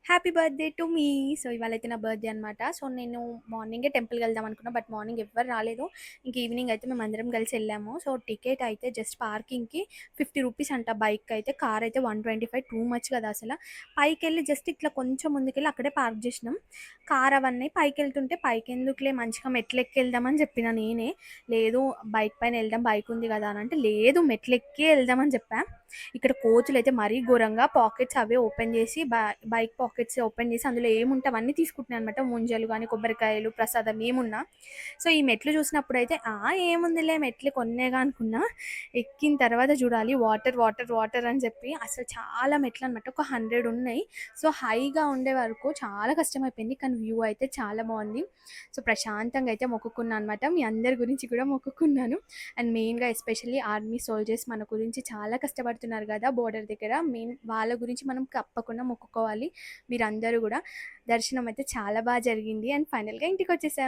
Happy birthday to me. So, ఇవాళైతే నా birthday అనమాట. సో, నేను మార్నింగే టెంపుల్‌కి వెళ్దాం అనుకున్నా. బట్ మార్నింగ్ ఎవ్వరు రాలేదు. ఇంక ఈవినింగ్ అయితే మేమందరం కలిసి ఎళ్ళాము. సో, టికెట్ అయితే జస్ట్ పార్కింగ్‌కి రూ. 50 అంట. బైక్‌కయితే, కార్ అయితే 125 టూ మచ్ కదా అసల. పైకెళ్ళి జస్ట్ ఇట్లా కొంచెం ముందుకెళ్ళి అక్కడే పార్క్ చేసినాం. కార్ అవన్నీ పైకెళ్తుంటే పైకెందుకులే మంచిగా మెట్లెక్కి వెళ్దామని చెప్పిన నేనే. లేదు బైక్ పైన వెళ్దాం బైక్ ఉంది కదా అని అంటే, లేదు మెట్లెక్కే వెళ్దామని చెప్పా. ఇక్కడ కోతులైతే మరీ ఘోరంగా పాకెట్స్ అవే ఓపెన్ చేసి బైక్ పాకెట్స్ ఓపెన్ చేసి అందులో ఏముంటే అవన్నీ తీసుకుంటున్నాయి అనమాట. ముంజలు కానీ కొబ్బరికాయలు ప్రసాదం ఏమున్నా. సో ఈ మెట్లు చూసినప్పుడైతే ఏముందిలే మెట్లు కొన్నేగా అనుకున్నా. ఎక్కిన తర్వాత చూడాలి వాటర్ వాటర్ వాటర్ అని చెప్పి అసలు చాలా మెట్లు అనమాట. ఒక 100 ఉన్నాయి. సో హైగా ఉండే వరకు చాలా కష్టమైపోయింది. కానీ వ్యూ అయితే చాలా బాగుంది. సో ప్రశాంతంగా అయితే మొక్కుకున్నాను అనమాట. మీ అందరి గురించి కూడా మొక్కుకున్నాను. అండ్ మెయిన్గా ఎస్పెషల్లీ ఆర్మీ సోల్జర్స్ మన గురించి చాలా కష్టపడుతున్నారు కదా బోర్డర్ దగ్గర. మెయిన్ వాళ్ళ గురించి మనం తప్పకుండా మొక్కుకోవాలి. మీరందరూ కూడా. దర్శనం అయితే చాలా బాగా జరిగింది. అండ్ ఫైనల్గా ఇంటికి వచ్చేసాం.